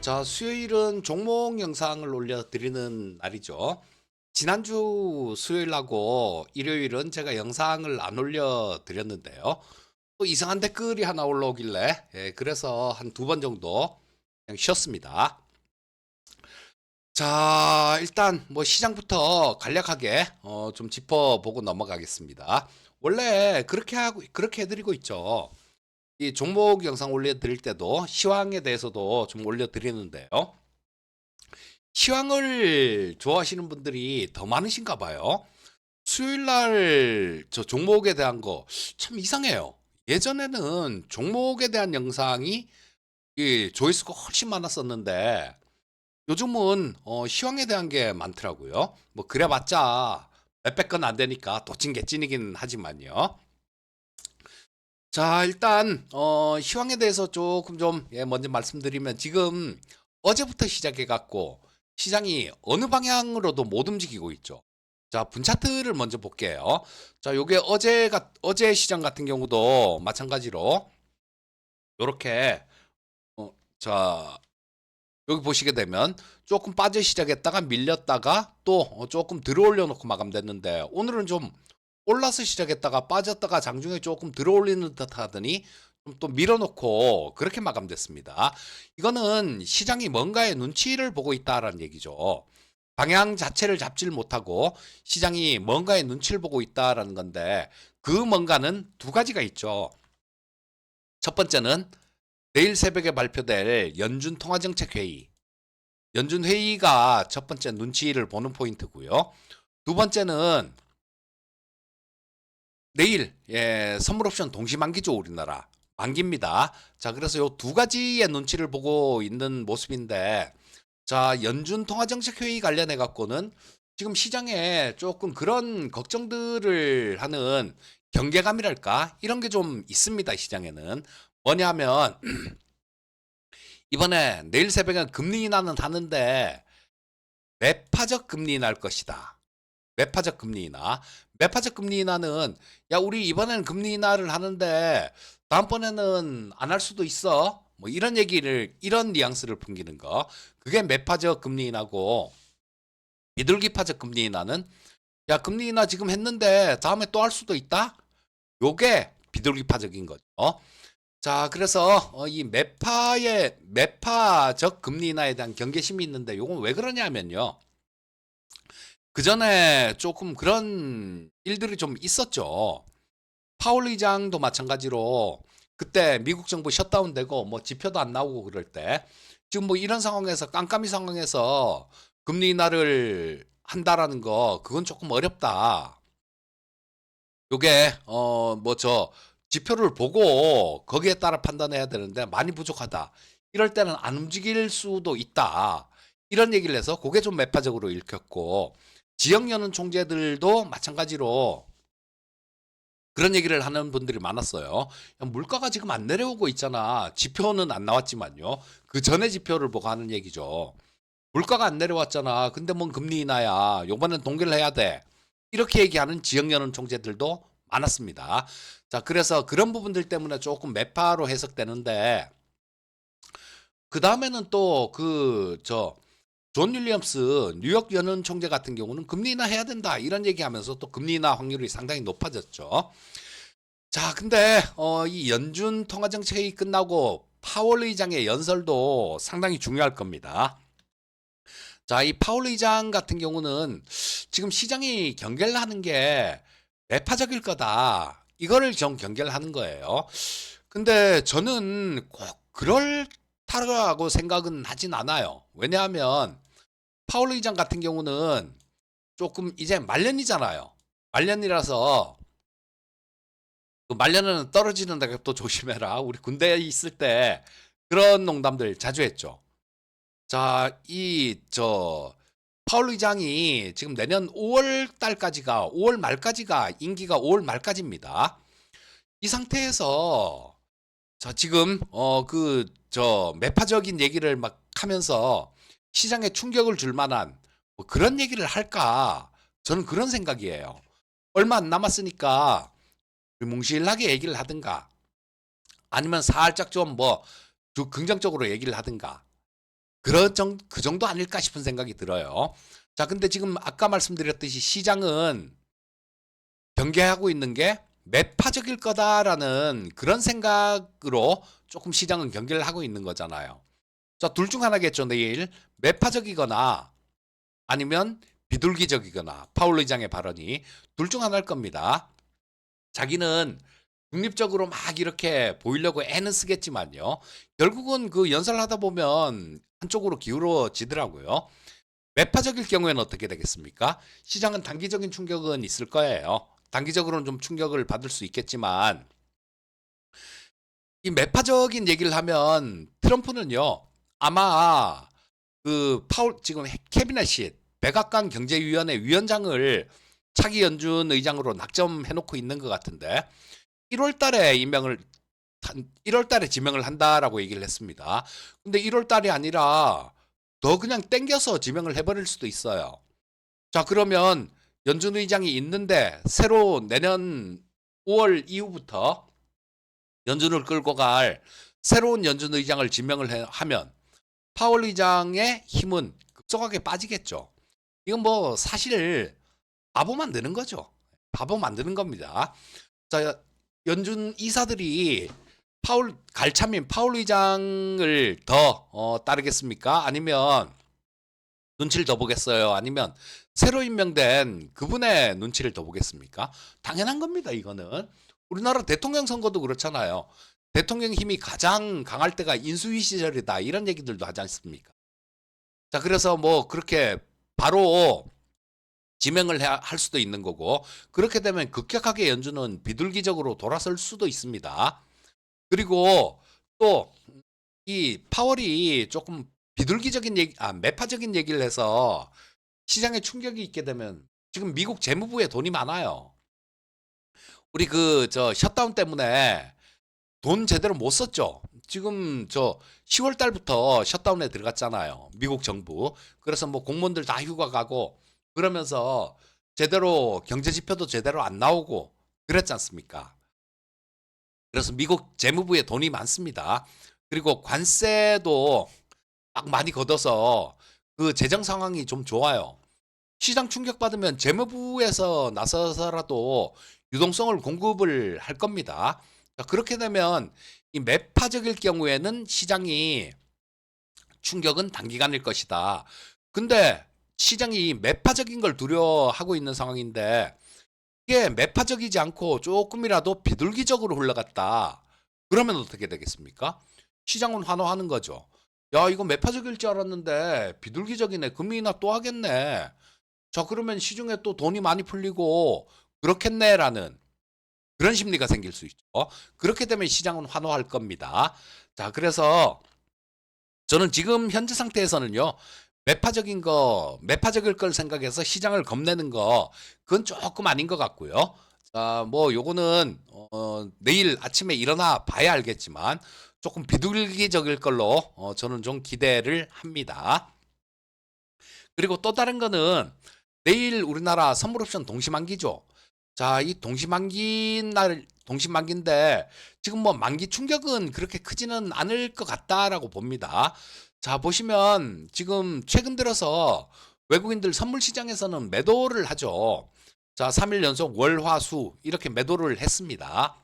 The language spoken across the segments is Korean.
자, 수요일은 종목 영상을 올려드리는 날이죠. 지난주 수요일하고 일요일은 제가 영상을 안 올려드렸는데요. 또 이상한 댓글이 하나 올라오길래, 그래서 한 두 번 정도 그냥 쉬었습니다. 자, 일단 뭐 시장부터 간략하게 좀 짚어보고 넘어가겠습니다. 원래 그렇게 해드리고 있죠. 이 종목 영상 올려드릴 때도 시황에 대해서도 좀 올려드리는데요. 시황을 좋아하시는 분들이 더 많으신가 봐요. 수요일 날 저 종목에 대한 거 참 이상해요. 예전에는 종목에 대한 영상이 이 조회수가 훨씬 많았었는데 요즘은 시황에 대한 게 많더라고요. 뭐 그래봤자 몇백 건 안 되니까 도찐개찐이긴 하지만요. 자, 일단 시황에 대해서 조금 좀 먼저 말씀드리면 지금 어제부터 시작해 갖고 시장이 어느 방향으로도 못 움직이고 있죠. 자, 분차트를 먼저 볼게요. 자, 요게 어제 시장 같은 경우도 마찬가지로 요렇게 자, 여기 보시게 되면 조금 빠져 시작했다가 밀렸다가 또 조금 들어올려 놓고 마감됐는데 오늘은 좀 올라서 시작했다가 빠졌다가 장중에 조금 들어올리는 듯 하더니 좀 또 밀어놓고 그렇게 마감됐습니다. 이거는 시장이 뭔가의 눈치를 보고 있다라는 얘기죠. 방향 자체를 잡지를 못하고 시장이 뭔가의 눈치를 보고 있다라는 건데 그 뭔가는 두 가지가 있죠. 첫 번째는 내일 새벽에 발표될 연준 통화정책회의. 연준 회의가 첫 번째 눈치를 보는 포인트고요. 두 번째는 내일 선물 옵션 동시 만기죠, 우리나라. 만기입니다. 자, 그래서 요 두 가지의 눈치를 보고 있는 모습인데 자, 연준 통화정책 회의 관련해 갖고는 지금 시장에 조금 그런 걱정들을 하는 경계감이랄까? 이런 게 좀 있습니다, 시장에는. 뭐냐면 이번에 내일 새벽에 금리 인하는 하는데 매파적 금리 인하할 것이다. 매파적 금리 인하. 매파적 금리 인하는 야, 우리 이번에는 금리 인하를 하는데 다음번에는 안 할 수도 있어. 뭐 이런 얘기를 이런 뉘앙스를 풍기는 거. 그게 매파적 금리 인하고 비둘기파적 금리 인하는 야, 금리 인하 지금 했는데 다음에 또 할 수도 있다. 요게 비둘기파적인 거죠. 자, 그래서 이 매파적 금리 인하에 대한 경계심이 있는데 요건 왜 그러냐면요. 그 전에 조금 그런 일들이 좀 있었죠. 파월 의장도 마찬가지로 그때 미국 정부 셧다운되고 뭐 지표도 안 나오고 그럴 때 지금 뭐 이런 상황에서 깜깜이 상황에서 금리 인하를 한다라는 거 그건 조금 어렵다. 요게 뭐 저 지표를 보고 거기에 따라 판단해야 되는데 많이 부족하다. 이럴 때는 안 움직일 수도 있다. 이런 얘기를 해서 그게 좀 매파적으로 읽혔고 지역 연은 총재들도 마찬가지로 그런 얘기를 하는 분들이 많았어요. 야, 물가가 지금 안 내려오고 있잖아. 지표는 안 나왔지만요. 그 전에 지표를 보고 하는 얘기죠. 물가가 안 내려왔잖아. 근데 뭔 금리 인하야. 요번엔 동결을 해야 돼. 이렇게 얘기하는 지역연은 총재들도 많았습니다. 자, 그래서 그런 부분들 때문에 조금 매파로 해석되는데 그 다음에는 또 존 윌리엄스 뉴욕 연은 총재 같은 경우는 금리 인하 해야 된다 이런 얘기하면서 또 금리 인하 확률이 상당히 높아졌죠. 자, 근데 이 연준 통화정책 회의 끝나고 파월 의장의 연설도 상당히 중요할 겁니다. 자, 이 파월 의장 같은 경우는 지금 시장이 경계를 하는 게 매파적일 거다. 이거를 좀 경계를 하는 거예요. 근데 저는 꼭 그럴다라고 생각은 하진 않아요. 왜냐하면 파월 의장 같은 경우는 조금 이제 말년이잖아요. 말년이라서 그 말년은 떨어지는 다또 조심해라. 우리 군대에 있을 때 그런 농담들 자주 했죠. 자, 파월 의장이 지금 내년 5월 달까지가, 5월 말까지가, 임기가 5월 말까지입니다. 이 상태에서, 자, 지금, 매파적인 얘기를 막 하면서 시장에 충격을 줄 만한 뭐 그런 얘기를 할까? 저는 그런 생각이에요. 얼마 안 남았으니까 뭉실하게 얘기를 하든가 아니면 살짝 좀 뭐 긍정적으로 얘기를 하든가 그 정도 아닐까 싶은 생각이 들어요. 자, 근데 지금 아까 말씀드렸듯이 시장은 경계하고 있는 게 매파적일 거다라는 그런 생각으로 조금 시장은 경계를 하고 있는 거잖아요. 자, 둘 중 하나겠죠. 내일 매파적이거나 아니면 비둘기적이거나 파월 의장의 발언이 둘 중 하나일 겁니다. 자기는 중립적으로 막 이렇게 보이려고 애는 쓰겠지만요. 결국은 그 연설을 하다 보면 한쪽으로 기울어지더라고요. 매파적일 경우에는 어떻게 되겠습니까? 시장은 단기적인 충격은 있을 거예요. 단기적으로는 좀 충격을 받을 수 있겠지만 이 매파적인 얘기를 하면 트럼프는요. 아마 그 파월 지금 캐비넷이 백악관 경제위원회 위원장을 차기 연준 의장으로 낙점해 놓고 있는 것 같은데 1월 달에 1월 달에 지명을 한다라고 얘기를 했습니다. 근데 1월 달이 아니라 더 그냥 땡겨서 지명을 해버릴 수도 있어요. 자, 그러면 연준 의장이 있는데 새로 내년 5월 이후부터 연준을 끌고 갈 새로운 연준 의장을 지명을 하면 파월 의장의 힘은 급속하게 빠지겠죠. 이건 뭐 사실 바보 만드는 거죠. 바보 만드는 겁니다. 자, 연준 이사들이 갈참인 파월 의장을 더 따르겠습니까? 아니면 눈치를 더 보겠어요? 아니면 새로 임명된 그분의 눈치를 더 보겠습니까? 당연한 겁니다, 이거는. 우리나라 대통령 선거도 그렇잖아요. 대통령 힘이 가장 강할 때가 인수위 시절이다. 이런 얘기들도 하지 않습니까? 자, 그래서 뭐 그렇게 바로 지명을 할 수도 있는 거고, 그렇게 되면 급격하게 연준은 비둘기적으로 돌아설 수도 있습니다. 그리고 또 이 파월이 조금 비둘기적인 매파적인 얘기를 해서 시장에 충격이 있게 되면 지금 미국 재무부에 돈이 많아요. 우리 셧다운 때문에 돈 제대로 못 썼죠. 지금 10월 달부터 셧다운에 들어갔잖아요. 미국 정부. 그래서 뭐 공무원들 다 휴가 가고 그러면서 제대로 경제 지표도 제대로 안 나오고 그랬지 않습니까? 그래서 미국 재무부에 돈이 많습니다. 그리고 관세도 막 많이 걷어서 그 재정 상황이 좀 좋아요. 시장 충격받으면 재무부에서 나서서라도 유동성을 공급을 할 겁니다. 그렇게 되면 이 매파적일 경우에는 시장이 충격은 단기간일 것이다. 근데 시장이 매파적인 걸 두려워하고 있는 상황인데 이게 매파적이지 않고 조금이라도 비둘기적으로 흘러갔다. 그러면 어떻게 되겠습니까? 시장은 환호하는 거죠. 야, 이거 매파적일 줄 알았는데 비둘기적이네. 금리 인하 또 하겠네. 자, 그러면 시중에 또 돈이 많이 풀리고 그렇겠네라는 그런 심리가 생길 수 있죠. 그렇게 되면 시장은 환호할 겁니다. 자, 그래서 저는 지금 현재 상태에서는요. 매파적일 걸 생각해서 시장을 겁내는 거 그건 조금 아닌 것 같고요. 자, 뭐 요거는 내일 아침에 일어나 봐야 알겠지만 조금 비둘기적일 걸로 저는 좀 기대를 합니다. 그리고 또 다른 거는 내일 우리나라 선물 옵션 동시만기죠. 자, 이 동시만기인데 지금 뭐 만기 충격은 그렇게 크지는 않을 것 같다라고 봅니다. 자, 보시면 지금 최근 들어서 외국인들 선물 시장에서는 매도를 하죠. 자, 3일 연속 월, 화, 수 이렇게 매도를 했습니다.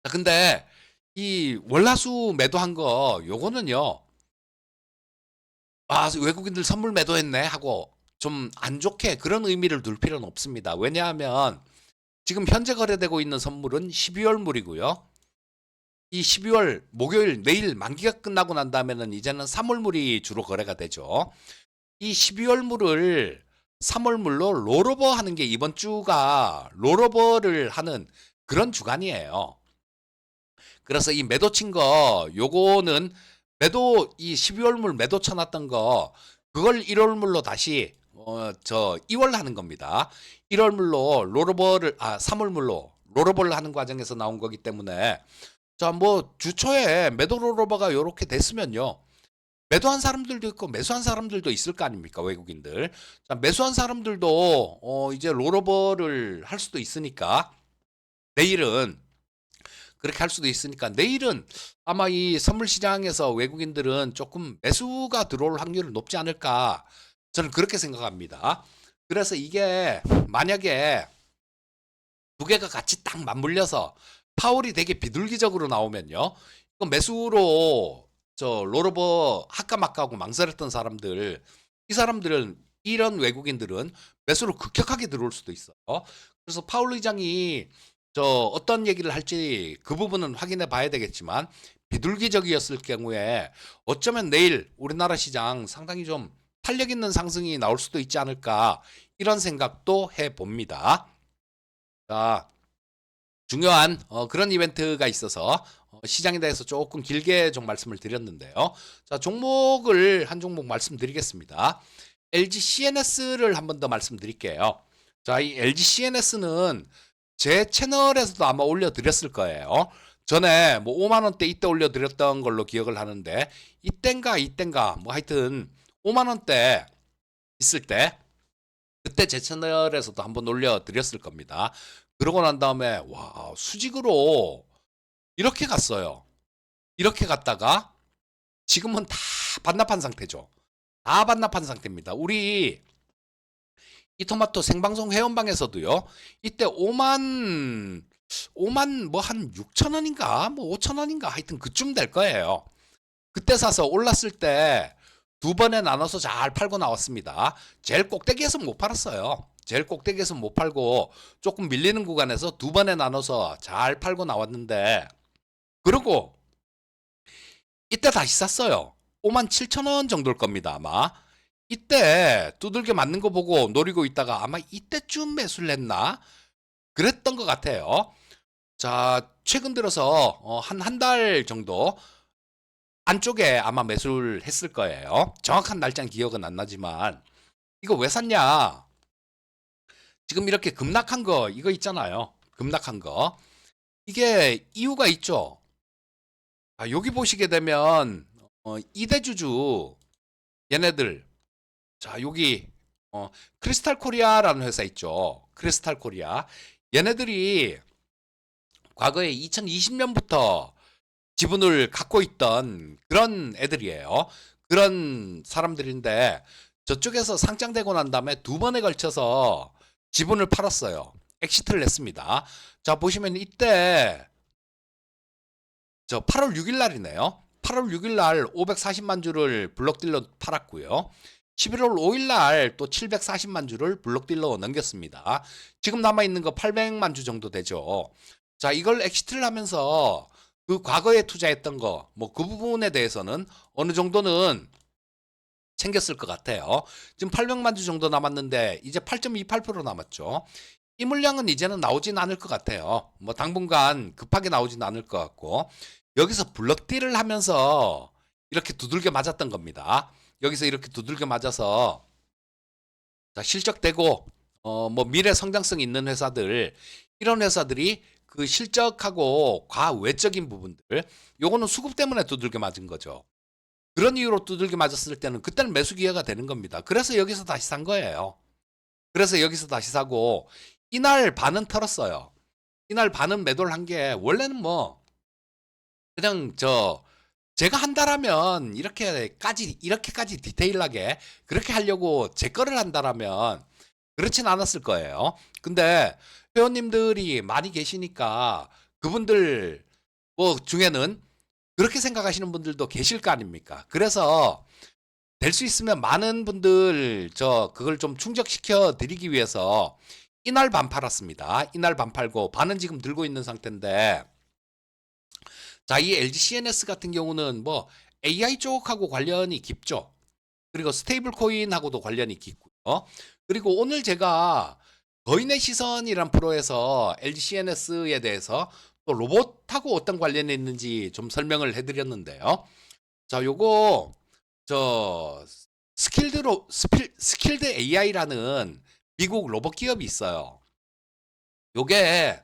자, 근데 이 월, 화, 수 매도한 거 요거는요. 외국인들 선물 매도했네 하고 좀 안 좋게 그런 의미를 둘 필요는 없습니다. 왜냐하면 지금 현재 거래되고 있는 선물은 12월 물이고요. 이 12월 목요일 내일 만기가 끝나고 난 다음에는 이제는 3월 물이 주로 거래가 되죠. 이 12월 물을 3월 물로 롤오버 하는 게 이번 주가 롤오버를 하는 그런 주간이에요. 그래서 이 매도 친 거 요거는 이 12월 물 매도 쳐놨던 거 그걸 1월 물로 다시 2월 하는 겁니다. 1월 물로 3월 물로 롤오버를 하는 과정에서 나온 거기 때문에 자, 뭐 주초에 매도 롤오버가 이렇게 됐으면요. 매도한 사람들도 있고 매수한 사람들도 있을 거 아닙니까? 외국인들. 자, 매수한 사람들도 이제 롤오버를 할 수도 있으니까 내일은 그렇게 할 수도 있으니까 내일은 아마 이 선물 시장에서 외국인들은 조금 매수가 들어올 확률이 높지 않을까 저는 그렇게 생각합니다. 그래서 이게 만약에 두 개가 같이 딱 맞물려서 파월이 되게 비둘기적으로 나오면요. 이거 매수로 저 롤오버 할까 말까 하고 망설였던 사람들, 이 사람들은 이런 외국인들은 매수로 급격하게 들어올 수도 있어요. 그래서 파월 의장이 저 어떤 얘기를 할지 그 부분은 확인해 봐야 되겠지만 비둘기적이었을 경우에 어쩌면 내일 우리나라 시장 상당히 좀 탄력 있는 상승이 나올 수도 있지 않을까 이런 생각도 해 봅니다. 자, 중요한 그런 이벤트가 있어서 시장에 대해서 조금 길게 좀 말씀을 드렸는데요. 자, 종목을 한 종목 말씀드리겠습니다. LG CNS를 한 번 더 말씀드릴게요. 자, 이 LG CNS는 제 채널에서도 아마 올려드렸을 거예요. 전에 뭐 5만 원대 이때 올려드렸던 걸로 기억을 하는데 이땐가 뭐 하여튼 5만 원대 있을 때 그때 제 채널에서도 한번 올려드렸을 겁니다. 그러고 난 다음에 와 수직으로 이렇게 갔어요. 이렇게 갔다가 지금은 다 반납한 상태죠. 다 반납한 상태입니다. 우리 이토마토 생방송 회원방에서도요. 이때 5만 뭐 한 6천 원인가 뭐 5천 원인가 하여튼 그쯤 될 거예요. 그때 사서 올랐을 때 두 번에 나눠서 잘 팔고 나왔습니다. 제일 꼭대기에서 못 팔았어요. 제일 꼭대기에서 못 팔고 조금 밀리는 구간에서 두 번에 나눠서 잘 팔고 나왔는데 그리고 이때 다시 샀어요. 5만 7천 원 정도일 겁니다 아마. 이때 두들겨 맞는 거 보고 노리고 있다가 아마 이때쯤 매수를 했나 그랬던 것 같아요. 자 최근 들어서 한 달 정도 안쪽에 아마 매수를 했을 거예요. 정확한 날짜는 기억은 안 나지만 이거 왜 샀냐? 지금 이렇게 급락한 거 이거 있잖아요. 급락한 거. 이게 이유가 있죠. 여기 보시게 되면 이대주주 얘네들 자 여기 크리스탈 코리아라는 회사 있죠. 크리스탈 코리아 얘네들이 과거에 2020년부터 지분을 갖고 있던 그런 애들이에요. 그런 사람들인데 저쪽에서 상장되고 난 다음에 두 번에 걸쳐서 지분을 팔았어요. 엑시트를 냈습니다. 자 보시면 이때 저 8월 6일 날이네요. 8월 6일 날 540만 주를 블록딜러 팔았고요. 11월 5일 날 또 740만 주를 블록딜러 넘겼습니다. 지금 남아있는 거 800만 주 정도 되죠. 자 이걸 엑시트를 하면서 그 과거에 투자했던 거, 뭐 그 부분에 대해서는 어느 정도는 챙겼을 것 같아요. 지금 800만 주 정도 남았는데 이제 8.28% 남았죠. 이 물량은 이제는 나오진 않을 것 같아요. 뭐 당분간 급하게 나오진 않을 것 같고 여기서 블럭딜을 하면서 이렇게 두들겨 맞았던 겁니다. 여기서 이렇게 두들겨 맞아서 자, 실적되고 뭐 미래 성장성 있는 회사들 이런 회사들이 그 실적하고 과외적인 부분들 요거는 수급 때문에 두들겨 맞은 거죠. 그런 이유로 두들겨 맞았을 때는 그때는 매수 기회가 되는 겁니다. 그래서 여기서 다시 산 거예요. 그래서 여기서 다시 사고 이날 반은 털었어요. 이날 반은 매도를 한 게 원래는 뭐 그냥 제가 한다라면 이렇게까지 디테일하게 그렇게 하려고 제 거를 한다라면 그렇진 않았을 거예요. 근데 회원님들이 많이 계시니까 그분들 뭐 중에는 그렇게 생각하시는 분들도 계실 거 아닙니까? 그래서 될 수 있으면 많은 분들 그걸 좀 충족시켜 드리기 위해서 이날 반 팔았습니다. 이날 반 팔고 반은 지금 들고 있는 상태인데 자, 이 LG CNS 같은 경우는 뭐 AI 쪽하고 관련이 깊죠. 그리고 스테이블 코인하고도 관련이 깊고요. 그리고 오늘 제가 거인의 시선이란 프로에서 LG CNS에 대해서 또 로봇하고 어떤 관련이 있는지 좀 설명을 해드렸는데요. 자, 요거 저 스킬드 AI라는 미국 로봇 기업이 있어요. 요게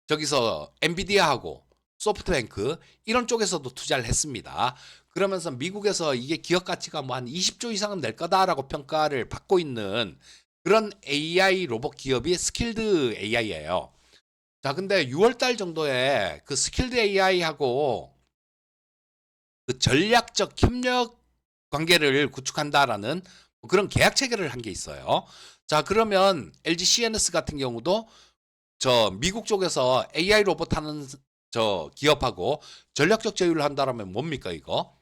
저기서 엔비디아하고 소프트뱅크 이런 쪽에서도 투자를 했습니다. 그러면서 미국에서 이게 기업 가치가 뭐 한 20조 이상은 될 거다라고 평가를 받고 있는 그런 AI 로봇 기업이 스킬드 AI예요. 자, 근데 6월 달 정도에 그 스킬드 AI하고 그 전략적 협력 관계를 구축한다라는 뭐 그런 계약 체결을 한 게 있어요. 자, 그러면 LG CNS 같은 경우도 저 미국 쪽에서 AI 로봇 하는 저 기업하고 전략적 제휴를 한다라면 뭡니까 이거?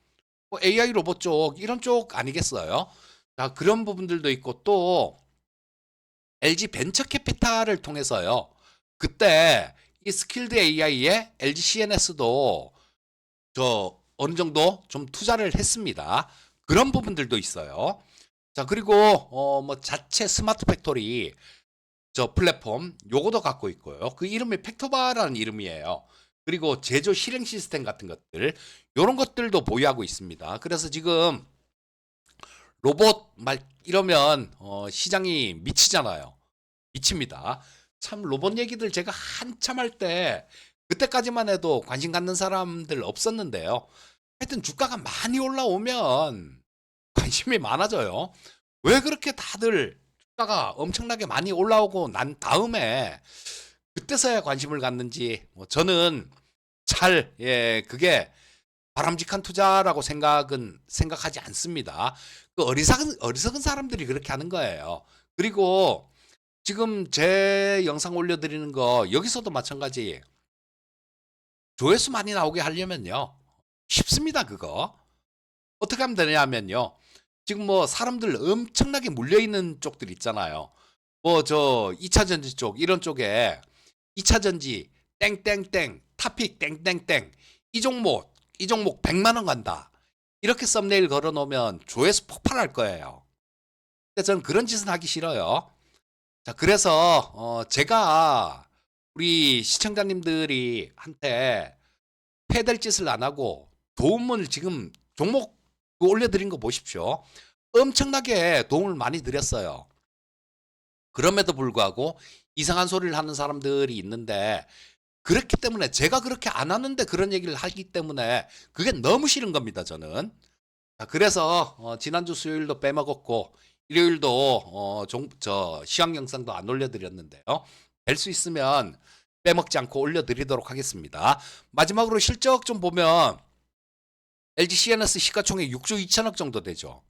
뭐 AI 로봇 쪽 이런 쪽 아니겠어요? 자, 그런 부분들도 있고 또 LG 벤처 캐피탈을 통해서요. 그때 이 스킬드 AI에 LG CNS도 저 어느 정도 좀 투자를 했습니다. 그런 부분들도 있어요. 자, 그리고 뭐 자체 스마트 팩토리 저 플랫폼 요거도 갖고 있고요. 그 이름이 팩토바라는 이름이에요. 그리고 제조 실행 시스템 같은 것들 요런 것들도 보유하고 있습니다. 그래서 지금 로봇 말 이러면 시장이 미치잖아요. 미칩니다. 참 로봇 얘기들 제가 한참 할 때 그때까지만 해도 관심 갖는 사람들 없었는데요. 하여튼 주가가 많이 올라오면 관심이 많아져요. 왜 그렇게 다들 주가가 엄청나게 많이 올라오고 난 다음에 그때서야 관심을 갖는지 뭐 저는 잘 그게 바람직한 투자라고 생각하지 않습니다. 그 어리석은 사람들이 그렇게 하는 거예요. 그리고 지금 제 영상 올려드리는 거 여기서도 마찬가지 조회수 많이 나오게 하려면요 쉽습니다. 그거 어떻게 하면 되냐면요 지금 뭐 사람들 엄청나게 물려있는 쪽들 있잖아요. 뭐 저 2차전지 쪽 이런 쪽에 2차전지 땡땡땡 타픽 땡땡땡 이 종목 100만 원 간다 이렇게 썸네일 걸어 놓으면 조회수 폭발할 거예요. 근데 저는 그런 짓은 하기 싫어요. 자, 그래서 제가 우리 시청자님들이 한테 패될 짓을 안 하고 도움을 지금 종목 올려드린 거 보십시오. 엄청나게 도움을 많이 드렸어요. 그럼에도 불구하고 이상한 소리를 하는 사람들이 있는데 그렇기 때문에 제가 그렇게 안 하는데 그런 얘기를 하기 때문에 그게 너무 싫은 겁니다. 저는. 자, 그래서 지난주 수요일도 빼먹었고 일요일도 저 시황 영상도 안 올려드렸는데요. 될 수 있으면 빼먹지 않고 올려드리도록 하겠습니다. 마지막으로 실적 좀 보면 LG CNS 시가총액 6조 2천억 정도 되죠.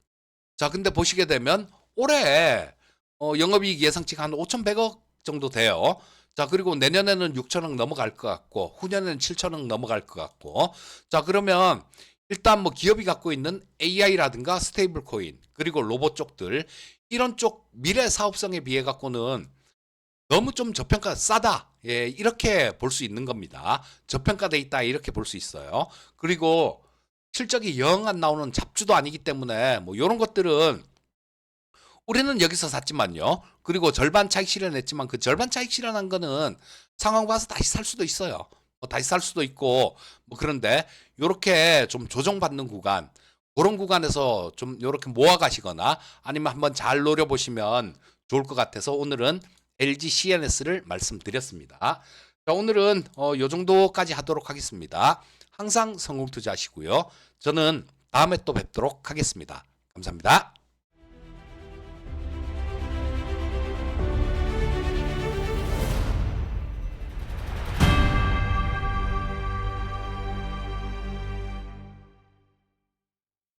자, 근데 보시게 되면 올해 영업이익 예상치가 한 5,100억 정도 돼요. 자, 그리고 내년에는 6천억 넘어갈 것 같고 후년에는 7천억 넘어갈 것 같고 자, 그러면 일단 뭐 기업이 갖고 있는 AI라든가 스테이블 코인 그리고 로봇 쪽들 이런 쪽 미래 사업성에 비해 갖고는 너무 좀 저평가 싸다. 예, 이렇게 볼 수 있는 겁니다. 저평가돼 있다 이렇게 볼 수 있어요. 그리고 실적이 영 안 나오는 잡주도 아니기 때문에 뭐 이런 것들은 우리는 여기서 샀지만요. 그리고 절반 차익 실현했지만 그 절반 차익 실현한 거는 상황 봐서 다시 살 수도 있어요. 뭐 다시 살 수도 있고 뭐 그런데 요렇게 좀 조정받는 구간 그런 구간에서 좀 요렇게 모아 가시거나 아니면 한번 잘 노려보시면 좋을 것 같아서 오늘은 LG CNS를 말씀드렸습니다. 자, 오늘은 요 정도까지 하도록 하겠습니다. 항상 성공 투자하시고요. 저는 다음에 또 뵙도록 하겠습니다. 감사합니다.